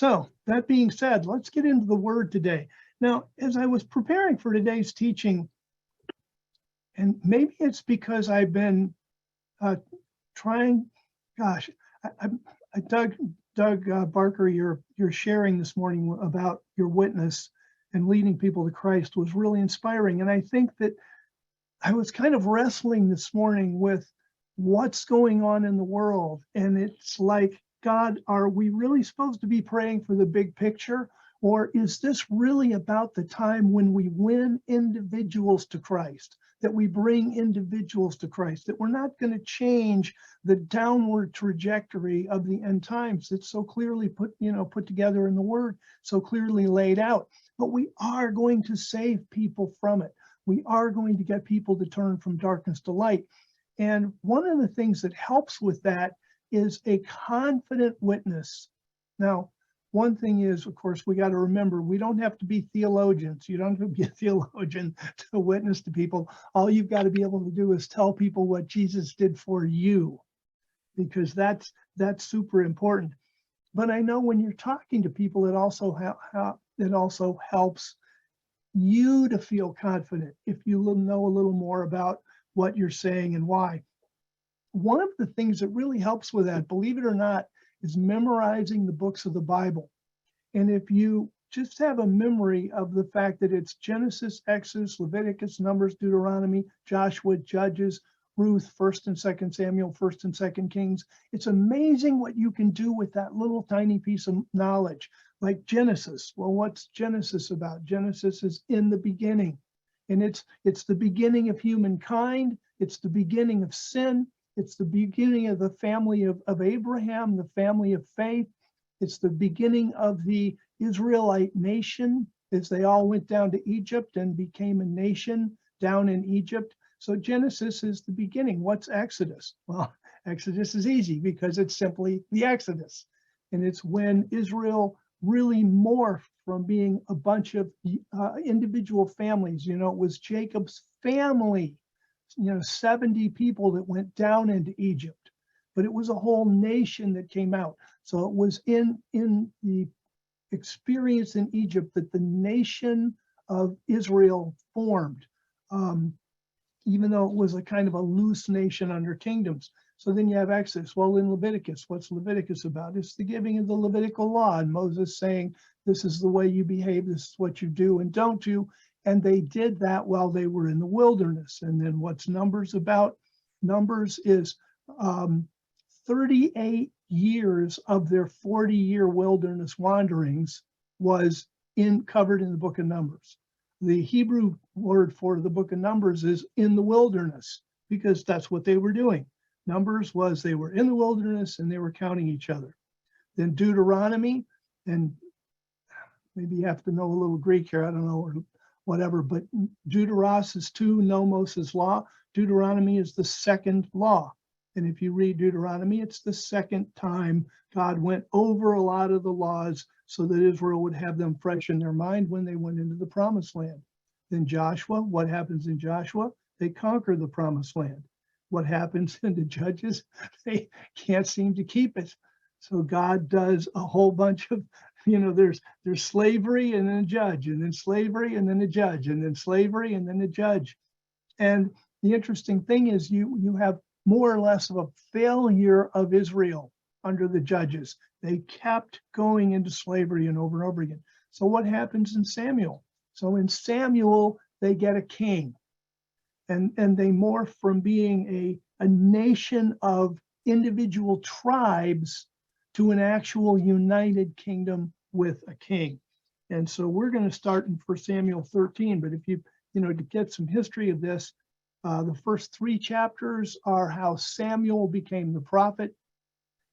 So that being said, let's get into the word today. Now, as I was preparing for today's teaching, and maybe it's because I've been trying, gosh, Doug Barker, your sharing this morning about your witness and leading people to Christ was really inspiring. And I think that I was kind of wrestling this morning with what's going on in the world. And it's like, God, are we really supposed to be praying for the big picture? Or is this really about the time when we win individuals to Christ, that we bring individuals to Christ, that we're not going to change the downward trajectory of the end times that's so clearly put together in the word, so clearly laid out, but we are going to save people from it. We are going to get people to turn from darkness to light. And one of the things that helps with that is a confident witness. Now, one thing is, of course, we got to remember, we don't have to be theologians. You don't have to be a theologian to witness to people. All you've got to be able to do is tell people what Jesus did for you, because that's super important. But I know when you're talking to people, it also helps you to feel confident if you know a little more about what you're saying and why. One of the things that really helps with that, believe it or not, is memorizing the books of the Bible. And if you just have a memory of the fact that it's Genesis, Exodus, Leviticus, Numbers, Deuteronomy, Joshua, Judges, Ruth, 1st and 2nd Samuel, 1st and 2nd Kings, it's amazing what you can do with that little tiny piece of knowledge. Like Genesis. Well, what's Genesis about? Genesis is in the beginning. And it's the beginning of humankind. It's the beginning of sin. It's the beginning of the family of Abraham, the family of faith. It's the beginning of the Israelite nation as they all went down to Egypt and became a nation down in Egypt. So Genesis is the beginning. What's Exodus? Well, Exodus is easy because it's simply the Exodus. And it's when Israel really morphed from being a bunch of individual families. It was Jacob's family, 70 people that went down into Egypt, but it was a whole nation that came out. So it was in the experience in Egypt that the nation of Israel formed, even though it was a kind of a loose nation under kingdoms. So then you have Exodus. Well, in Leviticus, what's Leviticus about? It's the giving of the Levitical law, and Moses saying, this is the way you behave, this is what you do and don't do. And they did that while they were in the wilderness. And then what's Numbers about? Numbers is 38 years of their 40-year wilderness wanderings was covered in the book of Numbers. The Hebrew word for the book of Numbers is in the wilderness, because that's what they were doing. Numbers was they were in the wilderness and they were counting each other. Then Deuteronomy, and maybe you have to know a little Greek here, I don't know, or whatever, but Deuteros is 2, nomos is law. Deuteronomy is the second law. And if you read Deuteronomy, it's the second time God went over a lot of the laws so that Israel would have them fresh in their mind when they went into the promised land. Then Joshua, what happens in Joshua? They conquer the promised land. What happens in the Judges? They can't seem to keep it. So God does a whole bunch of, there's slavery and then a judge, and then slavery and then a judge, and then slavery and then a judge. And the interesting thing is you have more or less of a failure of Israel under the judges. They kept going into slavery and over again. So what happens in Samuel? So in Samuel, they get a king. And they morph from being a nation of individual tribes to an actual united kingdom with a king. And so we're going to start in 1 Samuel 13. But if you to get some history of this, the first 3 chapters are how Samuel became the prophet.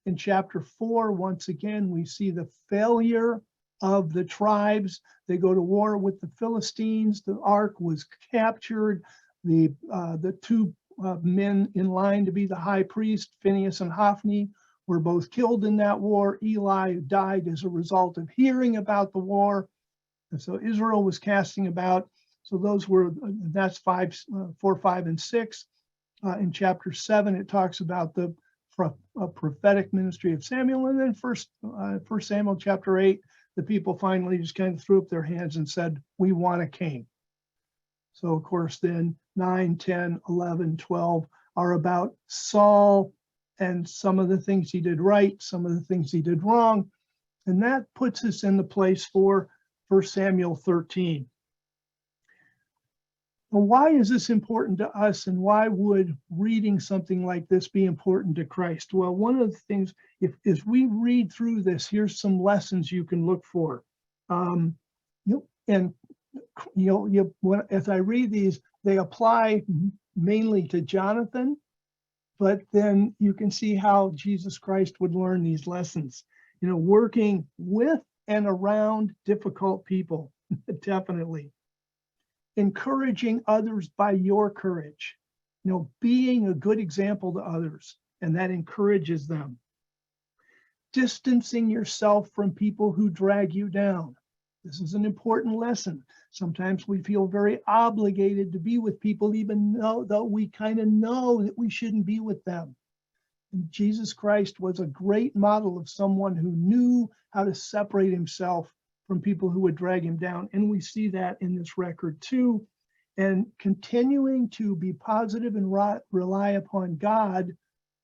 In chapter 4, once again, we see the failure of the tribes. They go to war with the Philistines. The ark was captured. The 2 men in line to be the high priest, Phinehas and Hophni, were both killed in that war. Eli died as a result of hearing about the war. And so Israel was casting about. So that's 4, 5, and 6. In chapter 7, it talks about the a prophetic ministry of Samuel. And then First Samuel chapter 8, the people finally just kind of threw up their hands and said, we want a king. So of course, then 9, 10, 11, 12 are about Saul and some of the things he did right, some of the things he did wrong. And that puts us in the place for 1 Samuel 13. Well, why is this important to us, and why would reading something like this be important to Christ? Well, one of the things, if we read through this, here's some lessons you can look for. As I read these, they apply mainly to Jonathan, but then you can see how Jesus Christ would learn these lessons. Working with and around difficult people, definitely. Encouraging others by your courage, being a good example to others, and that encourages them. Distancing yourself from people who drag you down. This is an important lesson. Sometimes we feel very obligated to be with people, even though we kind of know that we shouldn't be with them. And Jesus Christ was a great model of someone who knew how to separate himself from people who would drag him down. And we see that in this record too. And continuing to be positive and rely upon God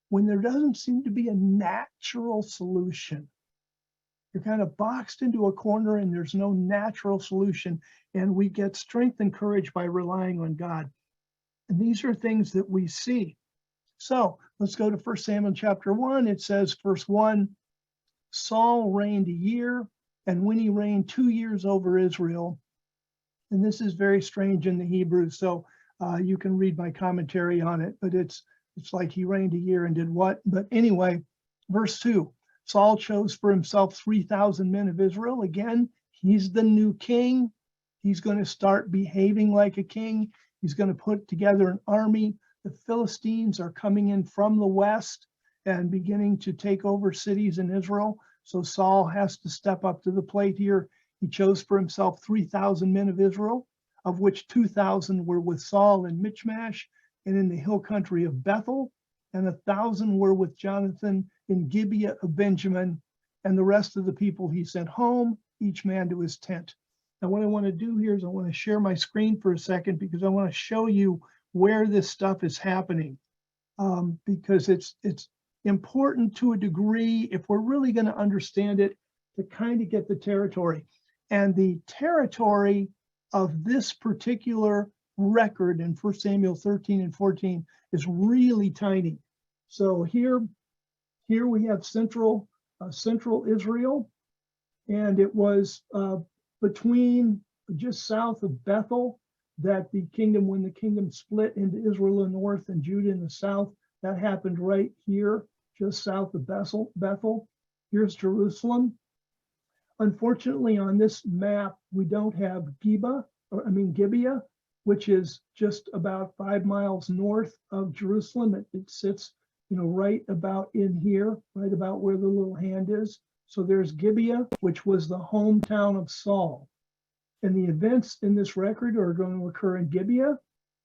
when there doesn't seem to be a natural solution. You're kind of boxed into a corner and there's no natural solution. And we get strength and courage by relying on God. And these are things that we see. So let's go to 1 Samuel chapter 1. It says, verse 1, Saul reigned a year, and when he reigned 2 years over Israel. And this is very strange in the Hebrew, so you can read my commentary on it, but it's like he reigned a year and did what? But anyway, verse 2, Saul chose for himself 3,000 men of Israel. Again, he's the new king. He's going to start behaving like a king. He's going to put together an army. The Philistines are coming in from the west and beginning to take over cities in Israel. So Saul has to step up to the plate here. He chose for himself 3,000 men of Israel, of which 2,000 were with Saul in Michmash and in the hill country of Bethel, and 1,000 were with Jonathan in Gibeah of Benjamin, and the rest of the people he sent home, each man to his tent. Now what I want to do here is I want to share my screen for a second because I want to show you where this stuff is happening, because it's important to a degree, if we're really going to understand it, to kind of get the territory. And the territory of this particular record in 1 Samuel 13 and 14 is really tiny. So here we have central Israel, and it was between just south of Bethel that when the kingdom split into Israel in the north and Judah in the south. That happened right here, just south of Bethel. Here's Jerusalem. Unfortunately, on this map, we don't have Gibeah, which is just about 5 miles north of Jerusalem. It sits, right about in here, right about where the little hand is. So there's Gibeah, which was the hometown of Saul. And the events in this record are going to occur in Gibeah,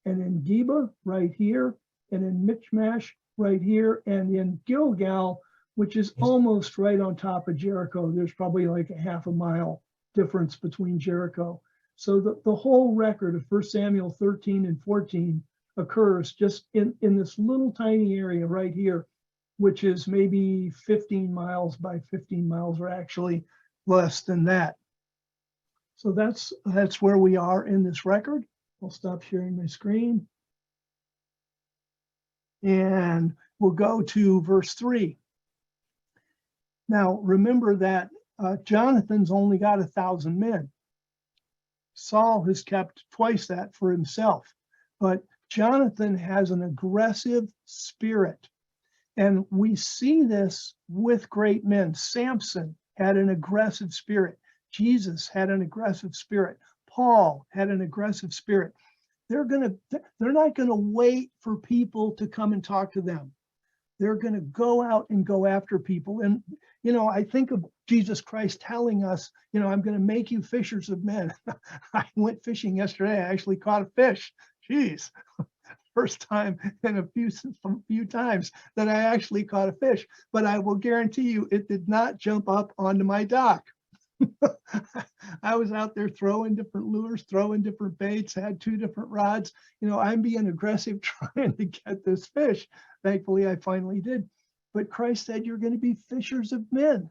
and in Geba, right here, and in Michmash, right here, and in Gilgal, which is almost right on top of Jericho. There's probably like a half a mile difference between Jericho. So the whole record of 1 Samuel 13 and 14 occurs just in this little tiny area right here, which is maybe 15 miles by 15 miles, or actually less than that. So that's where we are in this record. I'll stop sharing my screen. And we'll go to verse 3. Now, remember that Jonathan's only got 1,000 men. Saul has kept twice that for himself. But Jonathan has an aggressive spirit. And we see this with great men. Samson had an aggressive spirit. Jesus had an aggressive spirit. Paul had an aggressive spirit. They're not going to wait for people to come and talk to them. They're going to go out and go after people. And, I think of Jesus Christ telling us, I'm going to make you fishers of men. I went fishing yesterday. I actually caught a fish. Jeez. first time in a few times that I actually caught a fish. But I will guarantee you, it did not jump up onto my dock. I was out there throwing different lures, throwing different baits, had 2 different rods. I'm being aggressive trying to get this fish. Thankfully, I finally did. But Christ said, you're going to be fishers of men.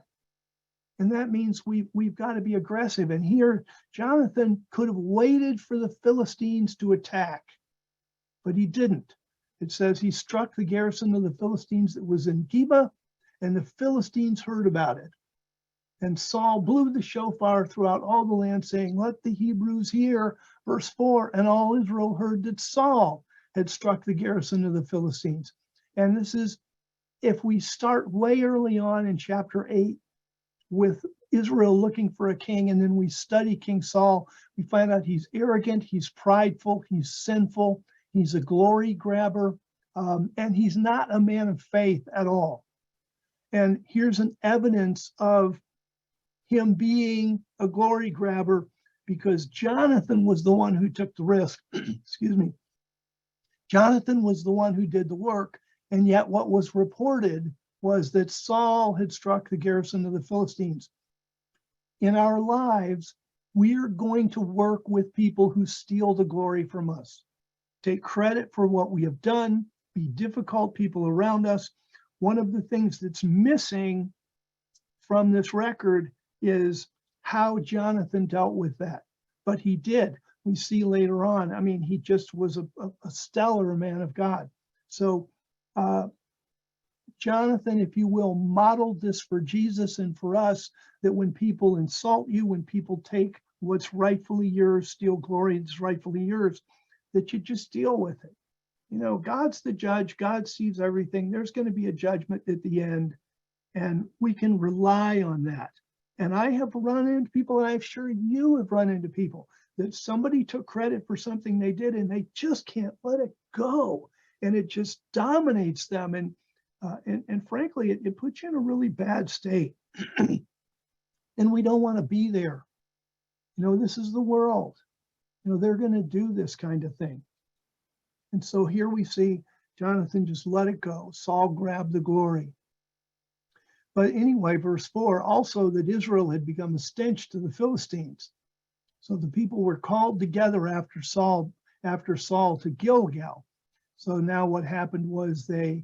And that means we've got to be aggressive. And here, Jonathan could have waited for the Philistines to attack, but he didn't. It says he struck the garrison of the Philistines that was in Geba, and the Philistines heard about it. And Saul blew the shofar throughout all the land, saying, let the Hebrews hear. Verse 4, and all Israel heard that Saul had struck the garrison of the Philistines. And this is, if we start way early on in chapter 8 with Israel looking for a king, and then we study King Saul, we find out he's arrogant, he's prideful, he's sinful, he's a glory grabber, and he's not a man of faith at all. And here's an evidence of him being a glory grabber, because Jonathan was the one who took the risk. Excuse me. Jonathan was the one who did the work, and yet what was reported was that Saul had struck the garrison of the Philistines. In our lives, we are going to work with people who steal the glory from us, take credit for what we have done, be difficult people around us. One of the things that's missing from this record is how Jonathan dealt with that. But he did. We see later on, I mean, he just was a stellar man of God. So Jonathan, if you will, modeled this for Jesus and for us, that when people insult you, when people take what's rightfully yours, steal glory that's rightfully yours, that you just deal with it. God's the judge. God sees everything. There's going to be a judgment at the end, and we can rely on that. And I have run into people, and I'm sure you have run into people, that somebody took credit for something they did, and they just can't let it go. And it just dominates them. And frankly, it puts you in a really bad state. And we don't want to be there. This is the world. They're going to do this kind of thing. And so here we see Jonathan just let it go. Saul grabbed the glory. But anyway, verse 4, also that Israel had become a stench to the Philistines. So the people were called together after Saul to Gilgal. So now what happened was the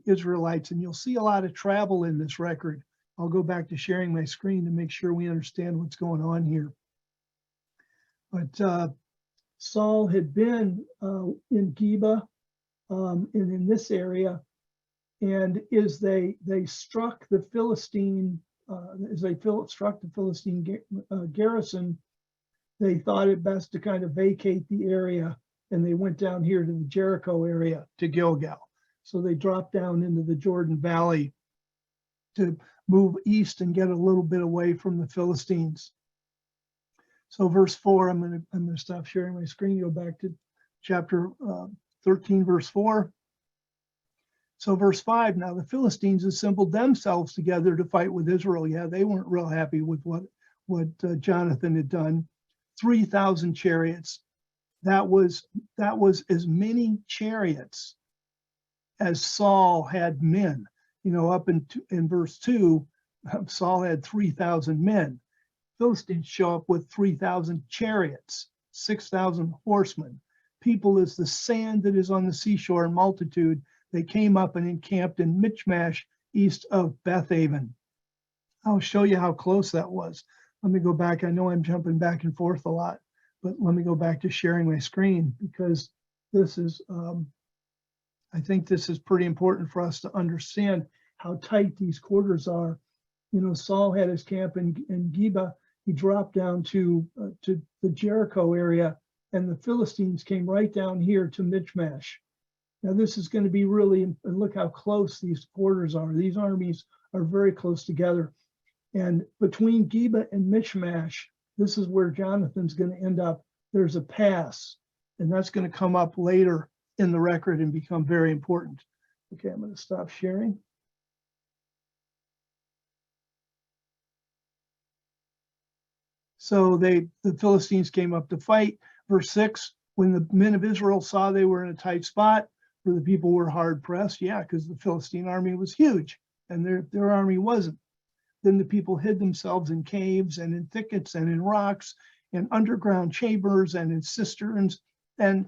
Israelites, and you'll see a lot of travel in this record. I'll go back to sharing my screen to make sure we understand what's going on here. But Saul had been in Geba and in this area, and as they struck the Philistine, struck the Philistine garrison, they thought it best to kind of vacate the area, and they went down here to the Jericho area, to Gilgal. So they dropped down into the Jordan Valley to move east and get a little bit away from the Philistines. So verse 4, I'm going to stop sharing my screen, go back to chapter 13, verse 4. So verse 5, now the Philistines assembled themselves together to fight with Israel. Yeah, they weren't real happy with what Jonathan had done. 3,000 chariots. That was as many chariots as Saul had men. Up in verse 2, Saul had 3,000 men. Philistines show up with 3,000 chariots, 6,000 horsemen. People as the sand that is on the seashore in multitude. They came up and encamped in Michmash, east of Bethaven. I'll show you how close that was. Let me go back. I know I'm jumping back and forth a lot, but let me go back to sharing my screen, because this is, I think this is pretty important for us to understand how tight these quarters are. Saul had his camp in Geba. He dropped down to the Jericho area, and the Philistines came right down here to Michmash. Now this is going to be really, and look how close these quarters are. These armies are very close together. And between Geba and Michmash, this is where Jonathan's going to end up. There's a pass, and that's going to come up later in the record and become very important. Okay, I'm going to stop sharing. So the Philistines came up to fight. Verse 6, When the men of Israel saw they were in a tight spot, where the people were hard pressed, yeah, because the Philistine army was huge and their army wasn't. Then the people hid themselves in caves and in thickets and in rocks and underground chambers and in cisterns. And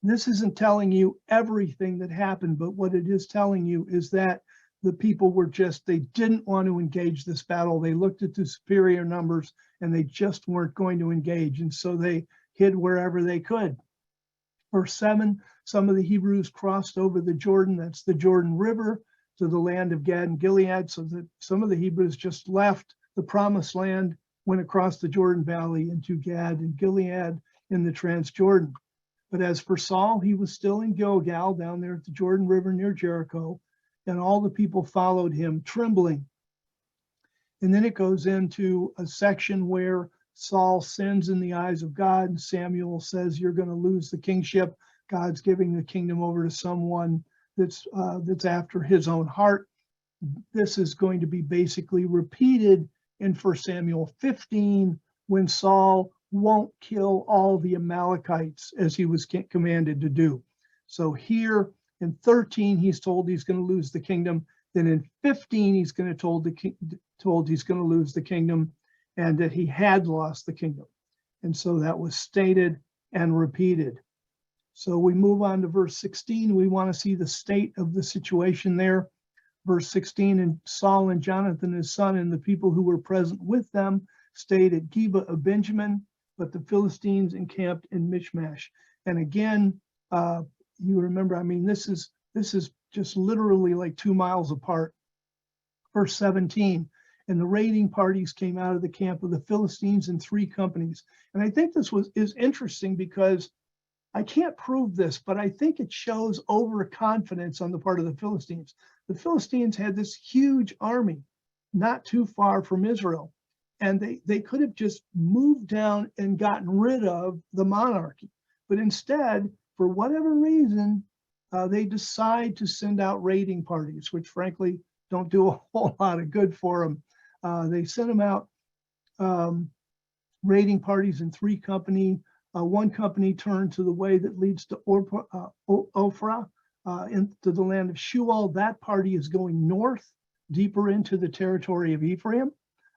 this isn't telling you everything that happened, but what it is telling you is that the people were they didn't want to engage this battle. They looked at the superior numbers and they just weren't going to engage. And so they hid wherever they could. Verse 7, some of the Hebrews crossed over the Jordan, that's the Jordan River, to the land of Gad and Gilead, so that some of the Hebrews just left the promised land, went across the Jordan Valley into Gad and Gilead in the Transjordan. But as for Saul, he was still in Gilgal, down there at the Jordan River near Jericho, and all the people followed him, trembling. And then it goes into a section where Saul sins in the eyes of God, and Samuel says, you're going to lose the kingship. God's giving the kingdom over to someone that's after his own heart. This is going to be basically repeated in 1 Samuel 15, when Saul won't kill all the Amalekites as he was commanded to do. So here in 13, he's told he's going to lose the kingdom. Then in 15, he's going to told he's going to lose the kingdom, and that he had lost the kingdom. And so that was stated and repeated. So we move on to verse 16. We want to see the state of the situation there. Verse 16, and Saul and Jonathan, his son, and the people who were present with them stayed at Geba of Benjamin, but the Philistines encamped in Michmash. And again, you remember, I mean, this is just literally like 2 miles apart. Verse 17, and the raiding parties came out of the camp of the Philistines in 3 companies. And I think this is interesting because I can't prove this, but I think it shows overconfidence on the part of the Philistines. The Philistines had this huge army not too far from Israel, and they could have just moved down and gotten rid of the monarchy. But instead, for whatever reason, they decide to send out raiding parties, which frankly don't do a whole lot of good for them. They sent them out raiding parties in 3 companies. One company turned to the way that leads to Ophrah, into the land of Shual. That party is going north, deeper into the territory of Ephraim.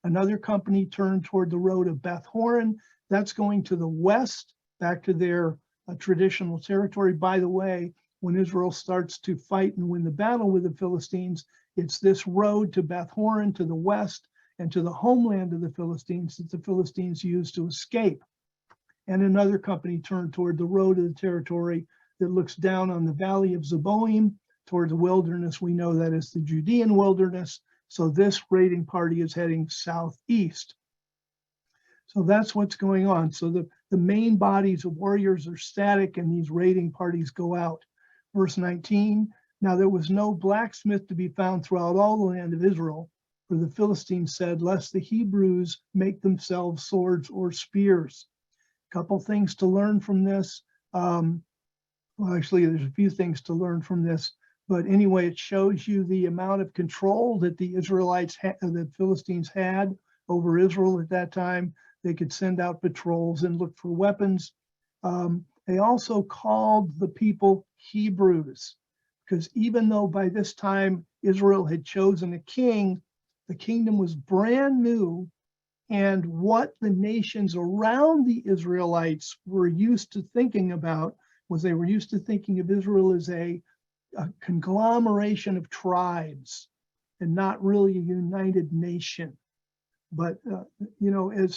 Another company turned toward the road of Beth Horon. That's going to the west, back to their traditional territory. By the way, when Israel starts to fight and win the battle with the Philistines, it's this road to Beth Horon to the west and to the homeland of the Philistines that the Philistines use to escape. And another company turned toward the road of the territory that looks down on the valley of Zeboim toward the wilderness. We know that is the Judean wilderness. So this raiding party is heading southeast. So that's what's going on. So the main bodies of warriors are static, and these raiding parties go out. Verse 19, now there was no blacksmith to be found throughout all the land of Israel, for the Philistines said, lest the Hebrews make themselves swords or spears. Couple things to learn from this. Well, actually, there's a few things to learn from this, but anyway, it shows you the amount of control that the the Philistines had over Israel at that time. They could send out patrols and look for weapons. They also called the people Hebrews, because even though by this time Israel had chosen a king, the kingdom was brand new. And what the nations around the Israelites were used to thinking about was they were used to thinking of Israel as a conglomeration of tribes and not really a united nation. But,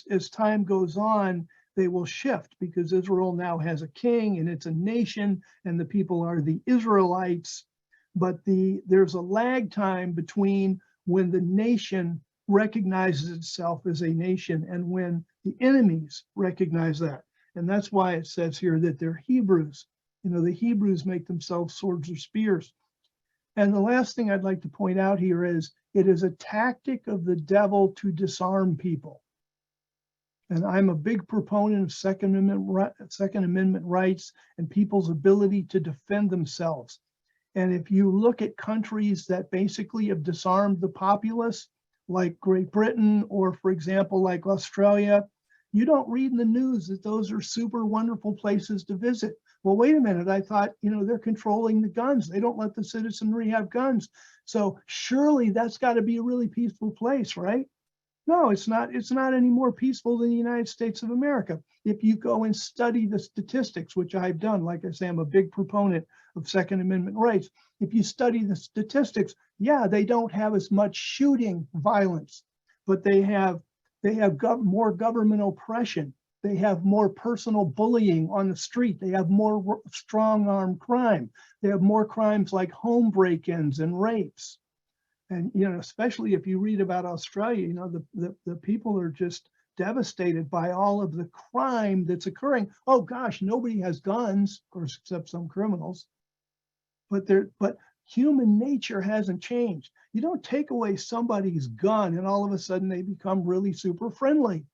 as time goes on, they will shift, because Israel now has a king and it's a nation and the people are the Israelites. But there's a lag time between when the nation recognizes itself as a nation and when the enemies recognize that. And that's why it says here that they're Hebrews. The Hebrews make themselves swords or spears. And the last thing I'd like to point out here is it is a tactic of the devil to disarm people. And I'm a big proponent of Second Amendment rights and people's ability to defend themselves. And if you look at countries that basically have disarmed the populace, like Great Britain, or for example, like Australia, You don't read in the news that those are super wonderful places to visit. Well, wait a minute. I thought, they're controlling the guns. They don't let the citizenry have guns. So surely that's got to be a really peaceful place, right? No, it's not. It's not any more peaceful than the United States of America. If you go and study the statistics, which I've done, like I say, I'm a big proponent of Second Amendment rights. If you study the statistics, yeah, they don't have as much shooting violence, but they have more government oppression. They have more personal bullying on the street. They have more strong arm crime. They have more crimes like home break-ins and rapes. And, especially if you read about Australia, the people are just devastated by all of the crime that's occurring. Oh gosh, nobody has guns, of course, except some criminals. But human nature hasn't changed. You don't take away somebody's gun and all of a sudden they become really super friendly.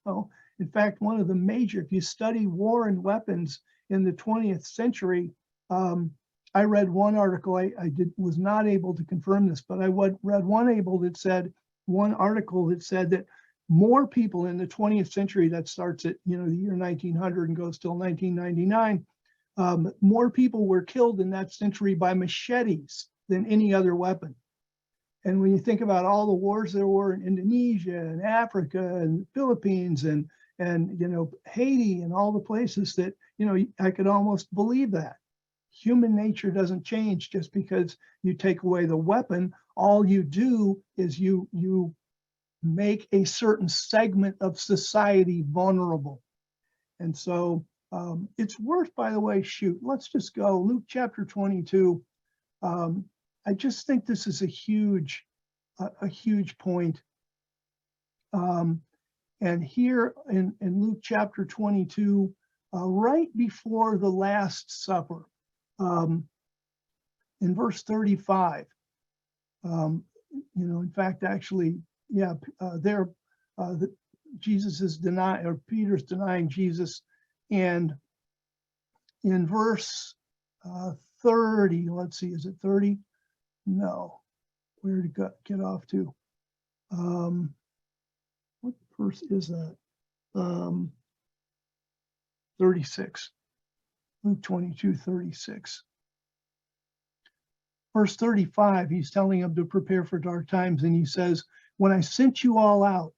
In fact, one of the major, if you study war and weapons in the 20th century, I read one article. I was not able to confirm this, but I read one article that said that more people in the 20th century, that starts at the year 1900 and goes till 1999, more people were killed in that century by machetes than any other weapon. And when you think about all the wars there were in Indonesia and Africa and Philippines and Haiti and all the places that I could almost believe that. Human nature doesn't change just because you take away the weapon. All you do is you make a certain segment of society vulnerable. And so it's worth, by the way, let's just go Luke chapter 22. I just think this is a huge point. And here in Luke chapter 22, right before the Last Supper, in verse 35, in fact, actually, Jesus is denying, or Peter's denying Jesus. And in verse 30, let's see, is it 30? No, where did it get off to? What verse is that? 36. Luke 22, 36. Verse 35, he's telling them to prepare for dark times. And he says, when I sent you all out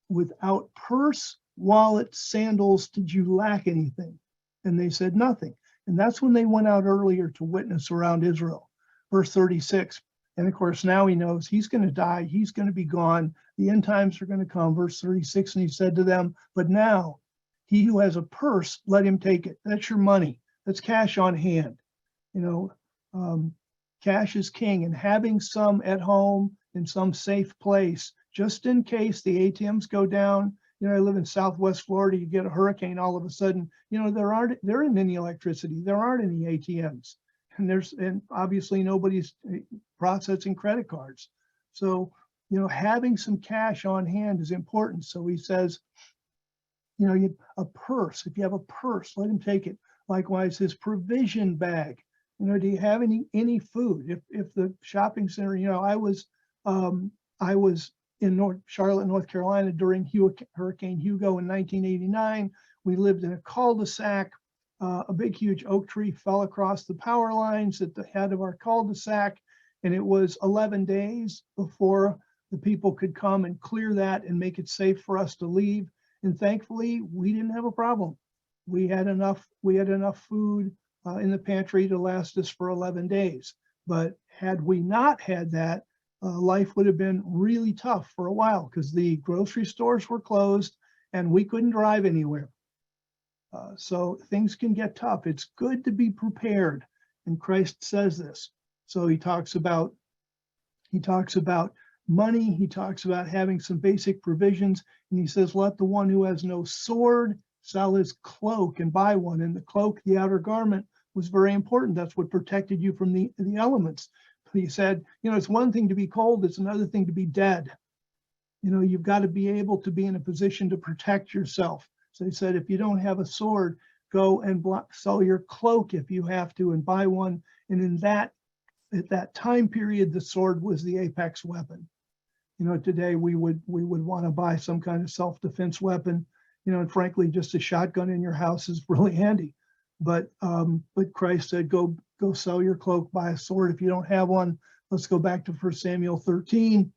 without purse, wallet, sandals, did you lack anything? And they said nothing. And that's when they went out earlier to witness around Israel. Verse 36. And of course, now he knows he's going to die. He's going to be gone. The end times are going to come. Verse 36. And he said to them, but now, he who has a purse, let him take it. That's your money. That's cash on hand. Cash is king, and having some at home in some safe place, just in case the ATMs go down. I live in Southwest Florida. You get a hurricane, all of a sudden, there isn't any electricity. There aren't any ATMs, and obviously nobody's processing credit cards. So, having some cash on hand is important. So he says, a purse. If you have a purse, let him take it. Likewise, his provision bag. Do you have any food? If the shopping center, I was in Charlotte, North Carolina during Hurricane Hugo in 1989. We lived in a cul-de-sac. A big, huge oak tree fell across the power lines at the head of our cul-de-sac, and it was 11 days before the people could come and clear that and make it safe for us to leave. And thankfully, we didn't have a problem. We had enough food in the pantry to last us for 11 days. But had we not had that, life would have been really tough for a while because the grocery stores were closed and we couldn't drive anywhere. So things can get tough. It's good to be prepared. And Christ says this. So he talks about money. He talks about having some basic provisions. And he says, let the one who has no sword sell his cloak and buy one. And the cloak, the outer garment, was very important. That's what protected you from the elements. But he said, it's one thing to be cold. It's another thing to be dead. You've got to be able to be in a position to protect yourself. So he said, if you don't have a sword, go and sell your cloak if you have to and buy one. And at that time period, the sword was the apex weapon. Today we would want to buy some kind of self-defense weapon, and frankly, just a shotgun in your house is really handy. But Christ said, go sell your cloak, buy a sword if you don't have one. Let's go back to 1 Samuel 13.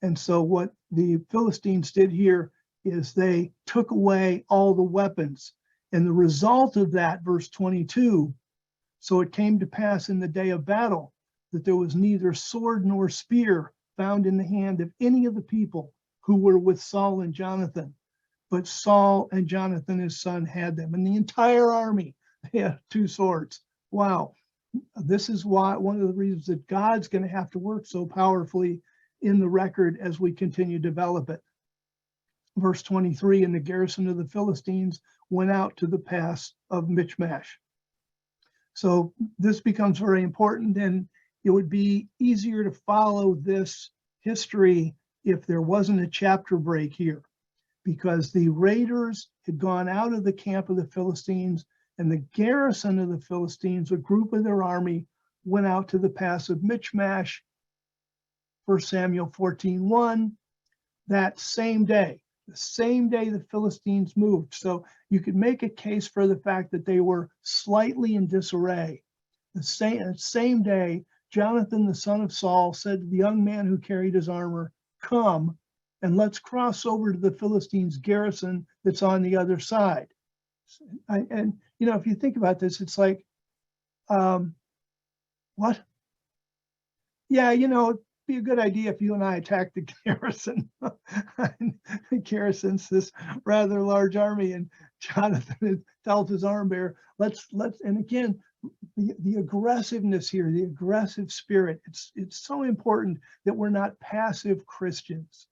And so what the Philistines did here is they took away all the weapons. And the result of that, verse 22, so it came to pass in the day of battle that there was neither sword nor spear found in the hand of any of the people who were with Saul and Jonathan. But Saul and Jonathan, his son, had them. And the entire army, they had 2 swords. Wow. This is why one of the reasons that God's going to have to work so powerfully in the record as we continue to develop it. Verse 23, and the garrison of the Philistines went out to the pass of Michmash. So this becomes very important, and it would be easier to follow this history if there wasn't a chapter break here, because the raiders had gone out of the camp of the Philistines, and the garrison of the Philistines, a group of their army, went out to the pass of Michmash, 1 Samuel 14:1, that same day. The same day the Philistines moved. So you could make a case for the fact that they were slightly in disarray. The same day, Jonathan, the son of Saul, said to the young man who carried his armor, come and let's cross over to the Philistines' garrison that's on the other side. And if you think about this, it's like, what? Yeah, it'd be a good idea if you and I attacked the garrison. The garrison's this rather large army, and Jonathan tells his arm bearer, let's, and again, the aggressiveness here, the aggressive spirit, it's so important that we're not passive Christians,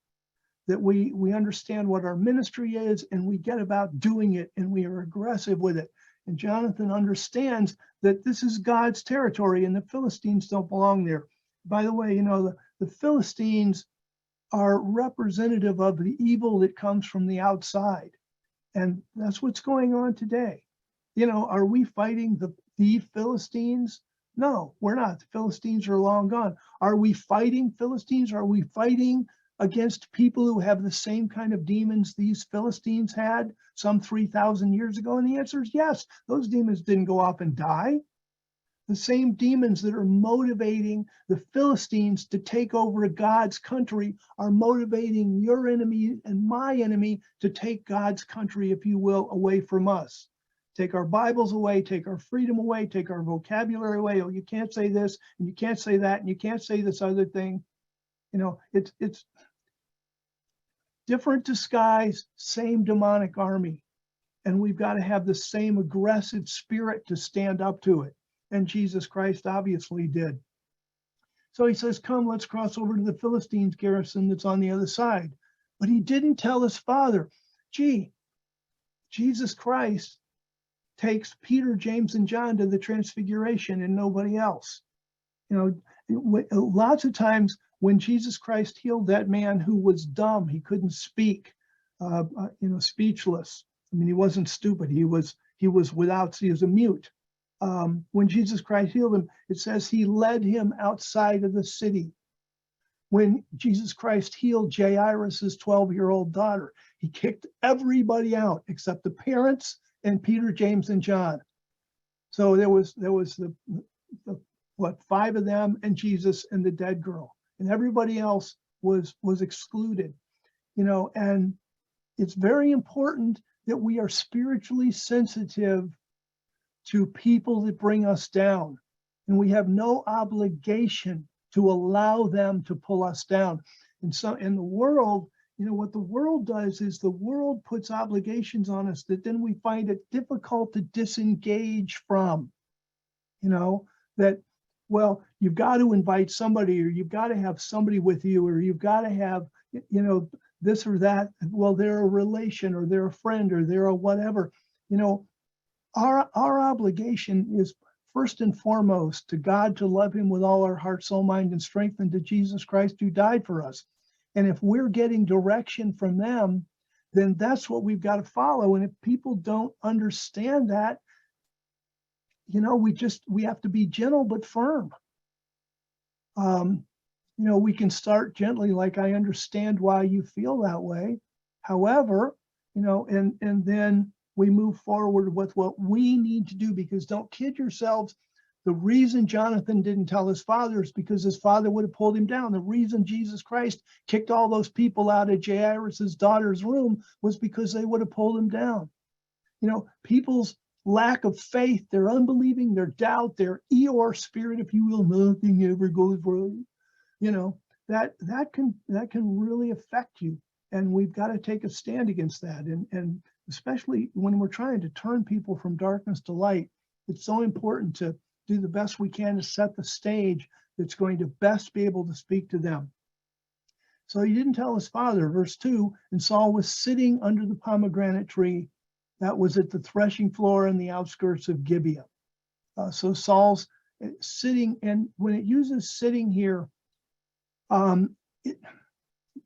that we understand what our ministry is and we get about doing it and we are aggressive with it. And Jonathan understands that this is God's territory and the Philistines don't belong there. By the way, the Philistines are representative of the evil that comes from the outside. And that's what's going on today. Are we fighting the Philistines? No, we're not. The Philistines are long gone. Are we fighting Philistines? Are we fighting against people who have the same kind of demons these Philistines had some 3,000 years ago? And the answer is yes. Those demons didn't go off and die. The same demons that are motivating the Philistines to take over God's country are motivating your enemy and my enemy to take God's country, if you will, away from us. Take our Bibles away, take our freedom away, take our vocabulary away. Oh, you can't say this, and you can't say that, and you can't say this other thing. It's different disguise, same demonic army. And we've got to have the same aggressive spirit to stand up to it. And Jesus Christ obviously did. So he says, come, let's cross over to the Philistines' garrison that's on the other side. But he didn't tell his father. Jesus Christ takes Peter, James, and John to the transfiguration and nobody else. Lots of times when Jesus Christ healed that man who was dumb, he couldn't speak, speechless. I mean, he wasn't stupid. He was a mute. When Jesus Christ healed him, it says he led him outside of the city. When Jesus Christ healed Jairus' 12-year-old daughter, he kicked everybody out except the parents and Peter, James, and John. So there was the 5 of them and Jesus and the dead girl, and everybody else was excluded. And it's very important that we are spiritually sensitive to people that bring us down, and we have no obligation to allow them to pull us down. And so in the world, what the world does is the world puts obligations on us that then we find it difficult to disengage from. That, well, you've got to invite somebody, or you've got to have somebody with you, or you've got to have, this or that. Well, they're a relation, or they're a friend, or they're a whatever. Our obligation is first and foremost to God, to love him with all our heart, soul, mind, and strength, and to Jesus Christ who died for us. And if we're getting direction from them, then that's what we've got to follow. And if people don't understand that, we have to be gentle but firm. we can start gently, like, I understand why you feel that way. However, and then we move forward with what we need to do, because don't kid yourselves. The reason Jonathan didn't tell his father is because his father would have pulled him down. The reason Jesus Christ kicked all those people out of Jairus's daughter's room was because they would have pulled him down. People's lack of faith, their unbelieving, their doubt, their Eeyore spirit, if you will, nothing ever goes right. That can really affect you, and we've got to take a stand against that. And especially when we're trying to turn people from darkness to light, it's so important to do the best we can to set the stage that's going to best be able to speak to them. So he didn't tell his father. Verse 2, and Saul was sitting under the pomegranate tree that was at the threshing floor in the outskirts of Gibeah. So Saul's sitting, and when it uses sitting here,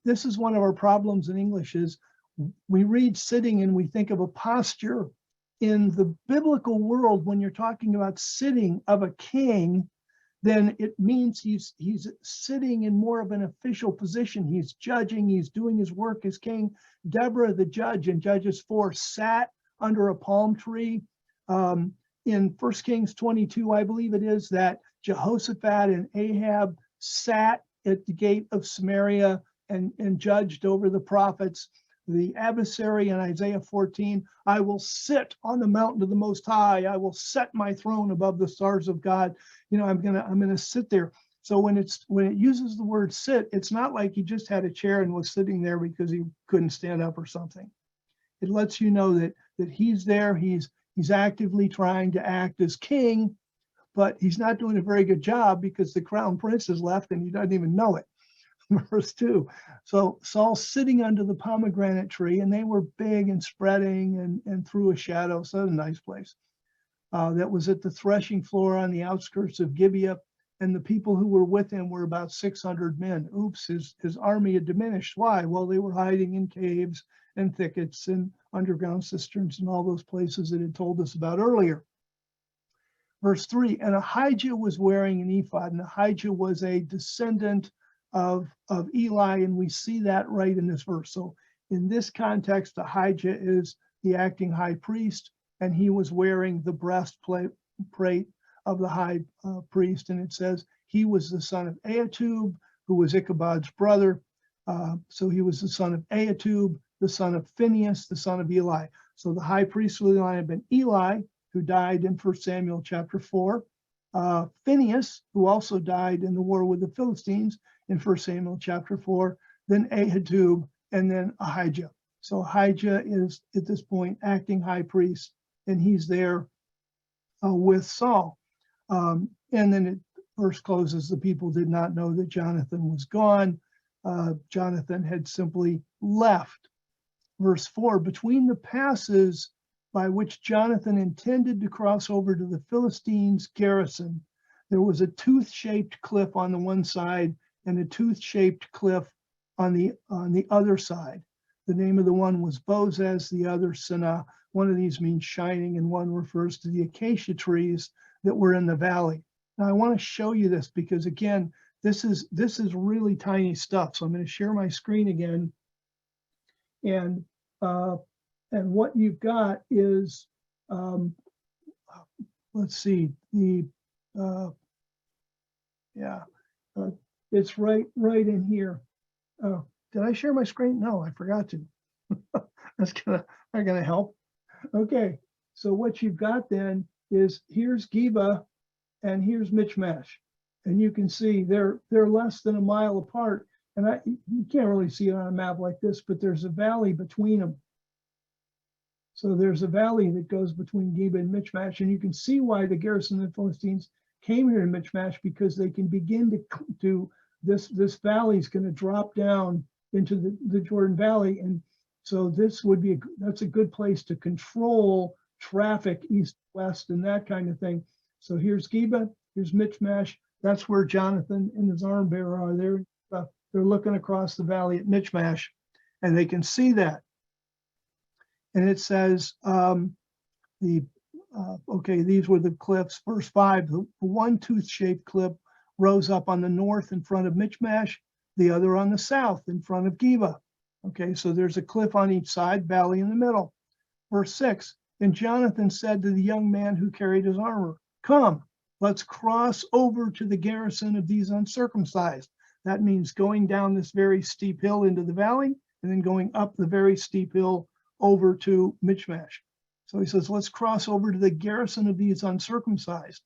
this is one of our problems in English, is we read sitting and we think of a posture. In the biblical world, when you're talking about sitting of a king, then it means he's sitting in more of an official position. He's judging, he's doing his work as king. Deborah, the judge in Judges 4, sat under a palm tree. In 1 Kings 22, I believe it is, that Jehoshaphat and Ahab sat at the gate of Samaria and judged over the prophets. The adversary in Isaiah 14, I will sit on the mountain of the Most High. I will set my throne above the stars of God. I'm gonna sit there. So when it uses the word sit, it's not like he just had a chair and was sitting there because he couldn't stand up or something. It lets you know that he's there. He's actively trying to act as king, but he's not doing a very good job because the crown prince has left and he doesn't even know it. Verse 2. So Saul's sitting under the pomegranate tree, and they were big and spreading and through a shadow. So a nice place. That was at the threshing floor on the outskirts of Gibeah, and the people who were with him were about 600 men. Oops, his army had diminished. Why? Well, they were hiding in caves and thickets and underground cisterns and all those places that it told us about earlier. Verse 3, and Ahijah was wearing an ephod, and Ahijah was a descendant of Eli, and we see that right in this verse. So in this context, Ahijah is the acting high priest, and he was wearing the breastplate of the high priest, and it says he was the son of Ahitub, who was Ichabod's brother. So he was the son of Ahitub, the son of Phinehas, the son of Eli. So the high priestly line had been Eli, who died in 1 Samuel chapter 4. Phinehas, who also died in the war with the Philistines in 1 Samuel chapter 4, then Ahitub, and then Ahijah. So Ahijah is at this point acting high priest, and he's there with Saul. And then it verse closes, the people did not know that Jonathan was gone. Jonathan had simply left. Verse 4, between the passes by which Jonathan intended to cross over to the Philistines' garrison, there was a tooth-shaped cliff on the one side and a tooth-shaped cliff on the other side. The name of the one was Bozez, the other Sinah. One of these means shining, and one refers to the acacia trees that were in the valley. Now I want to show you this because, again, this is really tiny stuff. So I'm going to share my screen again, and what you've got is, let's see, it's right in here. Did I share my screen? No, I forgot to. That's not gonna help. Okay, so what you've got then is, here's Geba and here's Michmash, and you can see they're less than a mile apart. And you can't really see it on a map like this, but there's a valley between them. So there's a valley that goes between Geba and Michmash, and you can see why the garrison of the Philistines came here in Michmash, because they can begin to this valley is going to drop down into the Jordan Valley, and so this would be that's a good place to control traffic east west and that kind of thing. So here's Geba, here's Michmash. That's where Jonathan and his arm bearer are. They're looking across the valley at Michmash, and they can see that. And it says, okay, these were the cliffs. Verse 5, the one tooth-shaped cliff rose up on the north in front of Michmash, the other on the south in front of Geba. Okay, so there's a cliff on each side, valley in the middle. Verse 6, and Jonathan said to the young man who carried his armor, come, let's cross over to the garrison of these uncircumcised. That means going down this very steep hill into the valley and then going up the very steep hill over to Michmash. So he says, let's cross over to the garrison of these uncircumcised.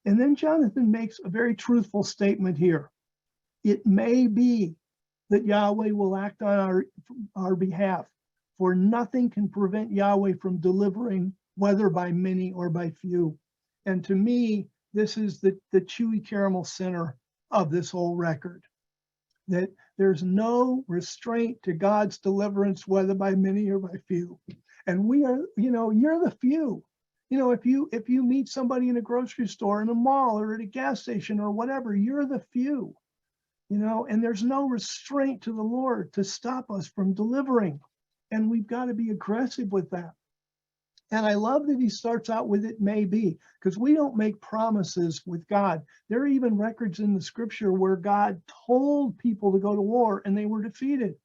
And then Jonathan makes a very truthful statement here. It may be that Yahweh will act on our behalf, for nothing can prevent Yahweh from delivering, whether by many or by few. And to me, this is the chewy caramel center of this whole record, that there's no restraint to God's deliverance, whether by many or by few. And we are, you're the few. If you meet somebody in a grocery store, in a mall, or at a gas station or whatever, you're the few. And there's no restraint to the Lord to stop us from delivering. And we've got to be aggressive with that. And I love that he starts out with it may be, because we don't make promises with God. There are even records in the scripture where God told people to go to war and they were defeated.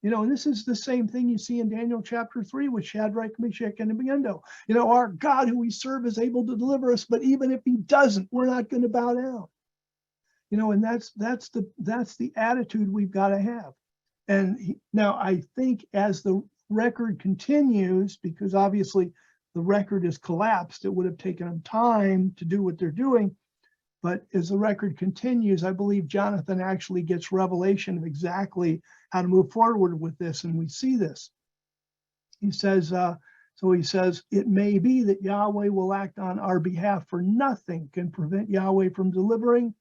And this is the same thing you see in Daniel chapter 3 with Shadrach, Meshach, and Abednego. Our God who we serve is able to deliver us, but even if he doesn't, we're not going to bow down. And that's the attitude we've got to have. And now I think as the record continues, because obviously the record is collapsed, it would have taken them time to do what they're doing. But as the record continues, I believe Jonathan actually gets revelation of exactly how to move forward with this. And we see this. He says, it may be that Yahweh will act on our behalf, for nothing can prevent Yahweh from delivering,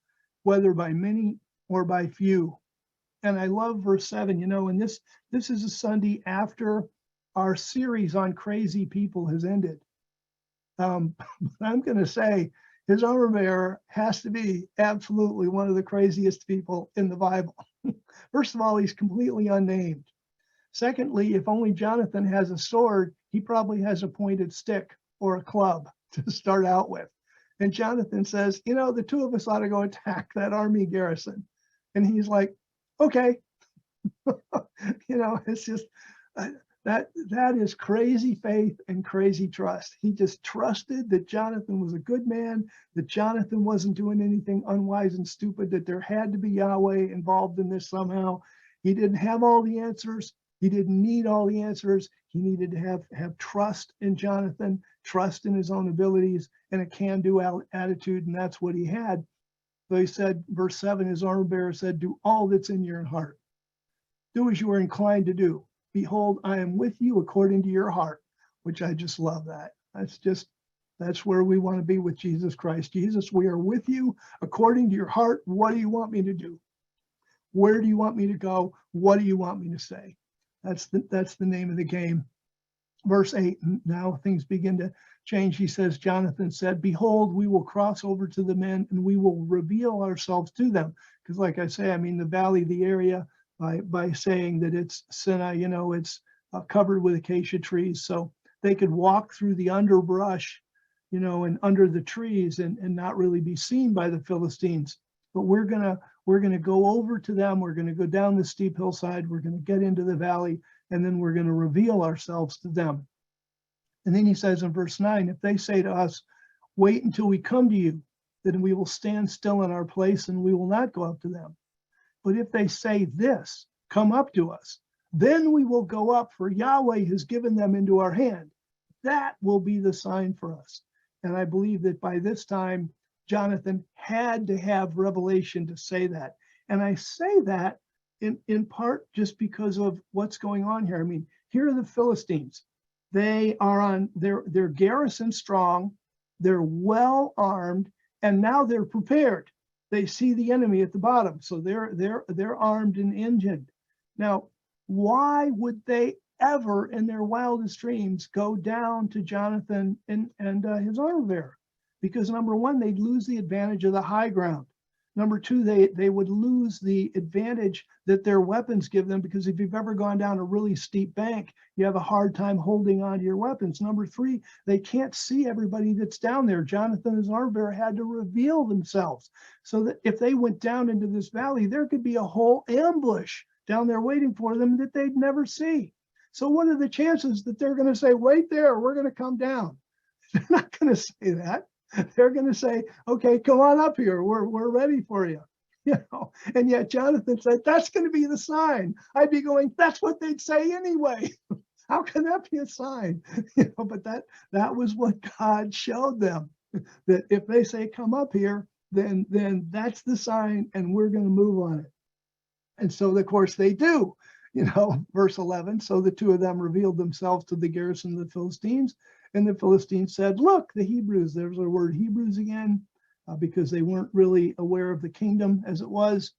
whether by many or by few. And I love verse 7, and this is a Sunday after our series on crazy people has ended. I'm going to say his armor bearer has to be absolutely one of the craziest people in the Bible. First of all, he's completely unnamed. Secondly, if only Jonathan has a sword, he probably has a pointed stick or a club to start out with. And Jonathan says, the two of us ought to go attack that army garrison. And he's like, okay. It's just that is crazy faith and crazy trust. He just trusted that Jonathan was a good man, that Jonathan wasn't doing anything unwise and stupid, that there had to be Yahweh involved in this somehow. He didn't have all the answers. He didn't need all the answers. He needed to have trust in Jonathan, trust in his own abilities, and a can-do attitude, and that's what he had. So he said, verse 7, his armor bearer said, do all that's in your heart. Do as you are inclined to do. Behold, I am with you according to your heart, which I just love that. That's where we want to be with Jesus Christ. Jesus, we are with you according to your heart. What do you want me to do? Where do you want me to go? What do you want me to say? That's the name of the game. Verse 8, now things begin to change. He says, Jonathan said, behold, we will cross over to the men and we will reveal ourselves to them. Because like I say, the valley, the area, by saying that it's Sinai, it's covered with acacia trees. So they could walk through the underbrush, and under the trees and not really be seen by the Philistines. But we're gonna go over to them. We're gonna go down the steep hillside. We're gonna get into the valley, and then we're gonna reveal ourselves to them. And then he says in verse 9, if they say to us, wait until we come to you, then we will stand still in our place and we will not go up to them. But if they say this, come up to us, then we will go up, for Yahweh has given them into our hand. That will be the sign for us. And I believe that by this time, Jonathan had to have revelation to say that. And I say that in part just because of what's going on here. Here are the Philistines. They are on their garrison strong, they're well armed, and now they're prepared. They see the enemy at the bottom, so they're armed and engined. Now, why would they ever in their wildest dreams go down to Jonathan and his armor bearer? Because number one, they'd lose the advantage of the high ground. Number two, they would lose the advantage that their weapons give them, because if you've ever gone down a really steep bank, you have a hard time holding on to your weapons. Number three, they can't see everybody that's down there. Jonathan and his armor bearer had to reveal themselves, so that if they went down into this valley, there could be a whole ambush down there waiting for them that they'd never see. So what are the chances that they're going to say, wait there, we're going to come down? They're not going to say that. They're going to say, okay, come on up here. We're ready for you. And yet Jonathan said, that's going to be the sign. I'd be going, that's what they'd say anyway. How can that be a sign? But that was what God showed them, that if they say, come up here, then that's the sign, and we're going to move on it. And so, of course, they do. Verse 11, so the two of them revealed themselves to the garrison of the Philistines. And the Philistines said, look, the Hebrews, there's the word Hebrews again, because they weren't really aware of the kingdom as it was.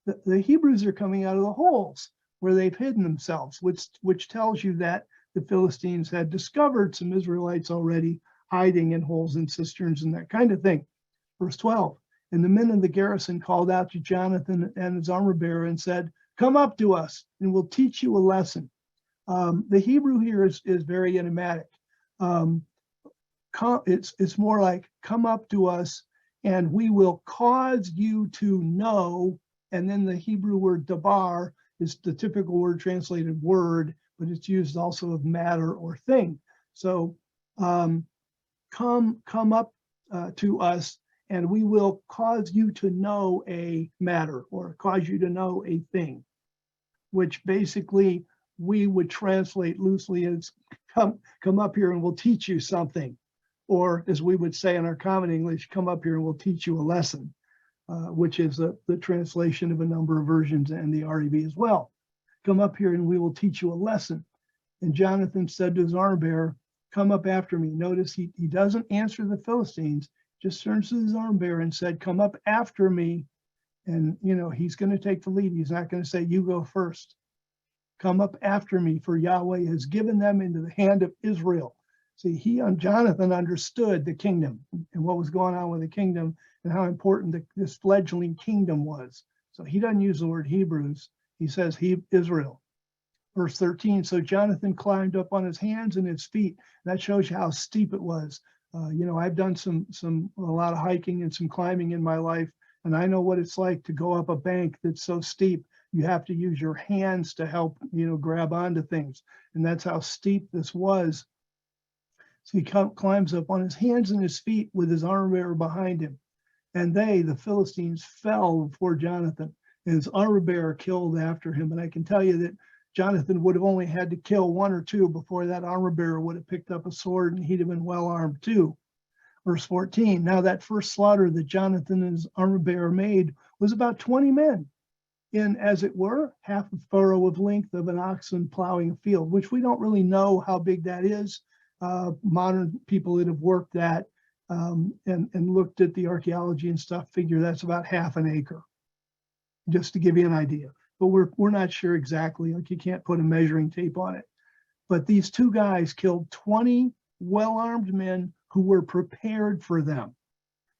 The Hebrews are coming out of the holes where they've hidden themselves, which tells you that the Philistines had discovered some Israelites already hiding in holes and cisterns and that kind of thing. Verse 12, and the men of the garrison called out to Jonathan and his armor bearer and said, come up to us and we'll teach you a lesson. The Hebrew here is very enigmatic. It's more like, come up to us and we will cause you to know. And then the Hebrew word dabar is the typical word translated word, but it's used also of matter or thing. So come up to us and we will cause you to know a matter, or cause you to know a thing, which basically we would translate loosely as come up here and we'll teach you something. Or as we would say in our common English, come up here and we'll teach you a lesson, which is the translation of a number of versions and the REV as well. Come up here and we will teach you a lesson. And Jonathan said to his armor bearer, come up after me. Notice he doesn't answer the Philistines, just turns to his armor bearer and said, come up after me. And, he's going to take the lead. He's not going to say, you go first. Come up after me, for Yahweh has given them into the hand of Israel. See, Jonathan understood the kingdom and what was going on with the kingdom and how important this fledgling kingdom was. So he doesn't use the word Hebrews. He says Israel. Verse 13, so Jonathan climbed up on his hands and his feet. That shows you how steep it was. I've done a lot of hiking and some climbing in my life, and I know what it's like to go up a bank that's so steep. You have to use your hands to help, grab onto things. And that's how steep this was. So he climbs up on his hands and his feet with his armor bearer behind him. And the Philistines, fell before Jonathan, and his armor bearer killed after him. And I can tell you that Jonathan would have only had to kill one or two before that armor bearer would have picked up a sword, and he'd have been well armed too. Verse 14, now that first slaughter that Jonathan and his armor bearer made was about 20 men, in, as it were, half a furrow of length of an oxen plowing a field, which we don't really know how big that is. Modern people that have worked that and looked at the archaeology and stuff figure that's about half an acre, just to give you an idea. But we're not sure exactly, like you can't put a measuring tape on it. But these two guys killed 20 well-armed men who were prepared for them.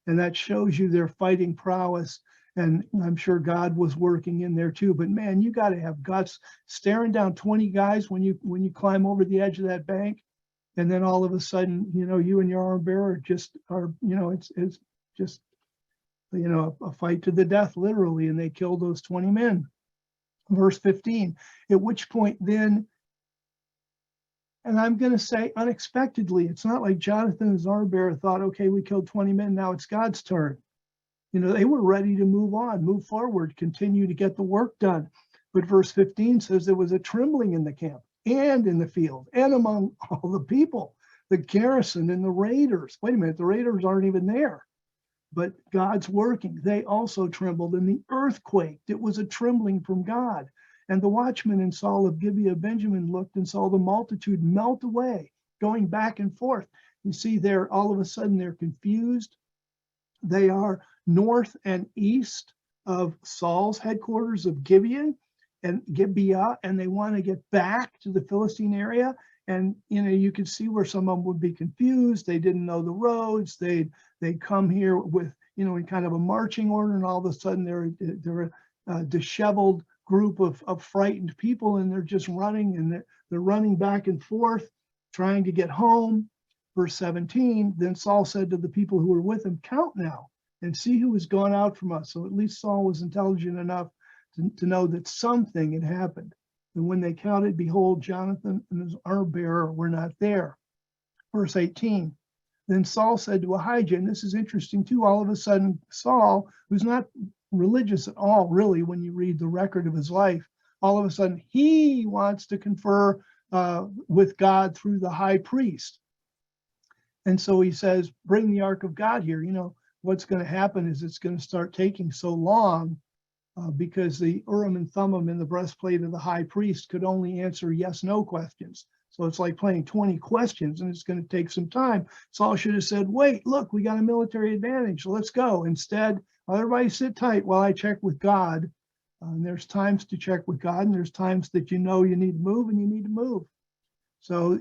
And that shows you their fighting prowess. And I'm sure God was working in there too. But man, you got to have guts staring down 20 guys when you climb over the edge of that bank. And then all of a sudden, you and your armor bearer just are, it's just, a fight to the death, literally. And they killed those 20 men. Verse 15, at which point then, and I'm going to say unexpectedly, it's not like Jonathan and his armor bearer thought, okay, we killed 20 men, now it's God's turn. They were ready to move on, move forward, continue to get the work done. But verse 15 says there was a trembling in the camp and in the field and among all the people, the garrison and the raiders. Wait a minute, the raiders aren't even there. But God's working. They also trembled, and the earth quaked. It was a trembling from God. And the watchmen in Saul of Gibeah of Benjamin looked and saw the multitude melt away, going back and forth. You see there, all of a sudden, they're confused. They are north and east of Saul's headquarters of Gibeah, and they want to get back to the Philistine area. And, you could see where some of them would be confused. They didn't know the roads. They'd come here with, in kind of a marching order, and all of a sudden they're a disheveled group of frightened people, and they're just running, and they're running back and forth, trying to get home. Verse 17, then Saul said to the people who were with him, count now and see who has gone out from us. So at least Saul was intelligent enough to know that something had happened. And when they counted, behold, Jonathan and his armor bearer were not there. Verse 18, then Saul said to Ahijah, and this is interesting too, all of a sudden Saul, who's not religious at all, really, when you read the record of his life, all of a sudden he wants to confer with God through the high priest. And so he says, bring the ark of God here. What's going to happen is it's going to start taking so long because the Urim and Thummim in the breastplate of the high priest could only answer yes/no questions. So it's like playing 20 questions, and it's going to take some time. Saul should have said, wait, look, we got a military advantage. Let's go. Instead, everybody sit tight while I check with God. And there's times to check with God, and there's times that you need to move, and you need to move. So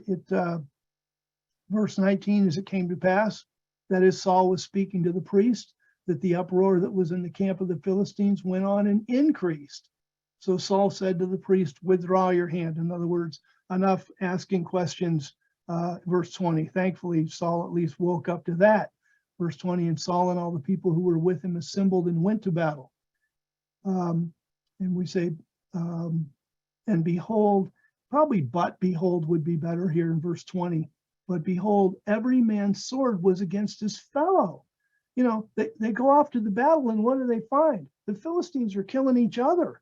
verse 19, as it came to pass, that as Saul was speaking to the priest, that the uproar that was in the camp of the Philistines went on and increased. So Saul said to the priest, withdraw your hand. In other words, enough asking questions. Verse 20, thankfully, Saul at least woke up to that. Verse 20, and Saul and all the people who were with him assembled and went to battle. And we say, and behold, probably but behold would be better here in verse 20. But behold, every man's sword was against his fellow. They go off to the battle, and what do they find? The Philistines are killing each other.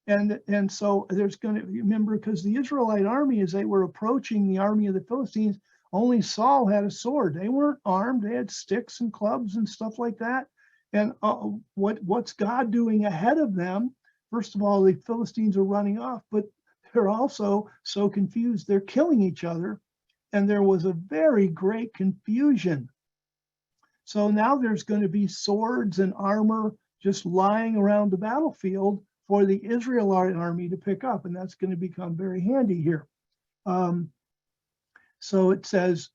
And so there's going to, remember, because the Israelite army, as they were approaching the army of the Philistines, only Saul had a sword. They weren't armed. They had sticks and clubs and stuff like that. And what's God doing ahead of them? First of all, the Philistines are running off, but they're also so confused. They're killing each other. And there was a very great confusion. So now there's going to be swords and armor just lying around the battlefield for the Israelite army to pick up. And that's going to become very handy here. So it says,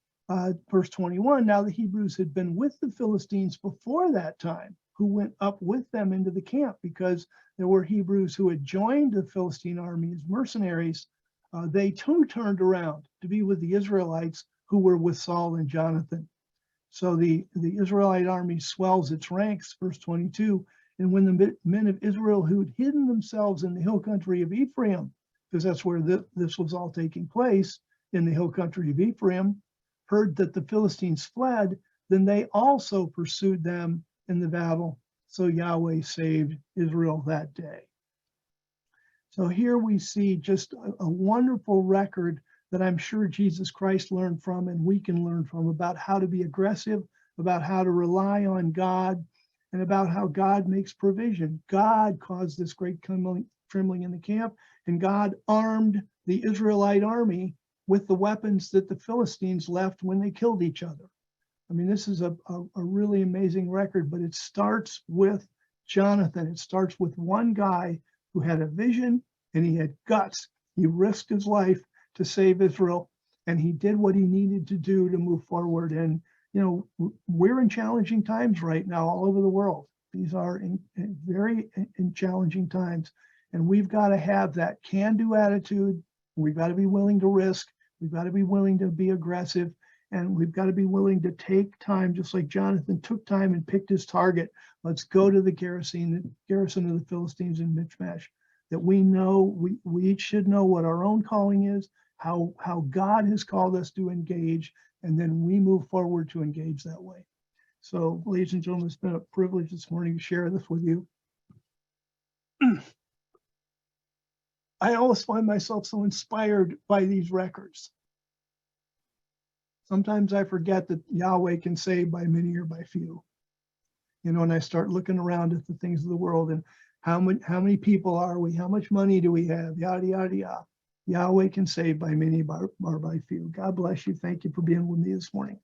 verse 21, now the Hebrews had been with the Philistines before that time, who went up with them into the camp, because there were Hebrews who had joined the Philistine army as mercenaries. They too turned around to be with the Israelites who were with Saul and Jonathan. So the Israelite army swells its ranks, verse 22. And when the men of Israel who had hidden themselves in the hill country of Ephraim, because that's where this was all taking place, in the hill country of Ephraim, heard that the Philistines fled, then they also pursued them in the battle. So Yahweh saved Israel that day. So here we see just a wonderful record that I'm sure Jesus Christ learned from, and we can learn from, about how to be aggressive, about how to rely on God, and about how God makes provision. God caused this great trembling in the camp, and God armed the Israelite army with the weapons that the Philistines left when they killed each other. I mean, this is a really amazing record, but it starts with Jonathan. It starts with one guy who had a vision, and he had guts. He risked his life to save Israel, and he did what he needed to do to move forward. And, we're in challenging times right now all over the world. These are very challenging times, and we've got to have that can-do attitude. We've got to be willing to risk. We've got to be willing to be aggressive, and we've got to be willing to take time, just like Jonathan took time and picked his target. Let's go to the garrison of the Philistines in Michmash. That we know, we each should know what our own calling is, how God has called us to engage, and then we move forward to engage that way. So, ladies and gentlemen, it's been a privilege this morning to share this with you. I always find myself so inspired by these records. Sometimes I forget that Yahweh can save by many or by few. And I start looking around at the things of the world, and how many people are we? How much money do we have? Yada, yada, yada. Yahweh can save by many or by few. God bless you. Thank you for being with me this morning.